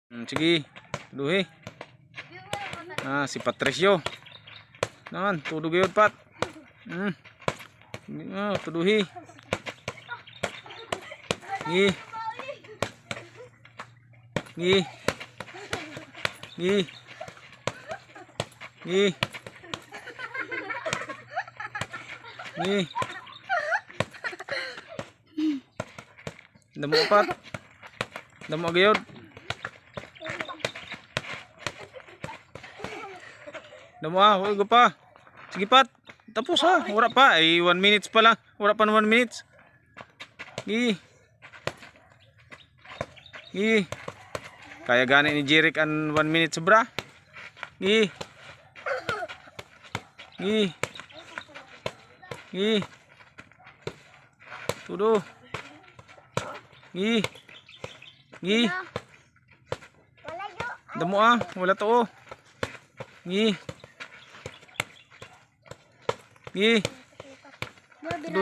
Sige, tuduhi. Si Patricio. Naman, tudog yun, Pat. Tuduhi. Gi. Gi. Gi. Gi. Gi. Damo, Pat. Damo gayod. Damo huwag ko pa. Sige, Pat. Tapos wala pa. 1 minutes pa lang. Wala pa na 1 minutes. Gi. Gi. Kaya gani ni Jeric ang 1 minute sobra. Gi. Gi. Gi. Tudo. Gi. Gi. Damo wala to. Gi. Gi. Tudo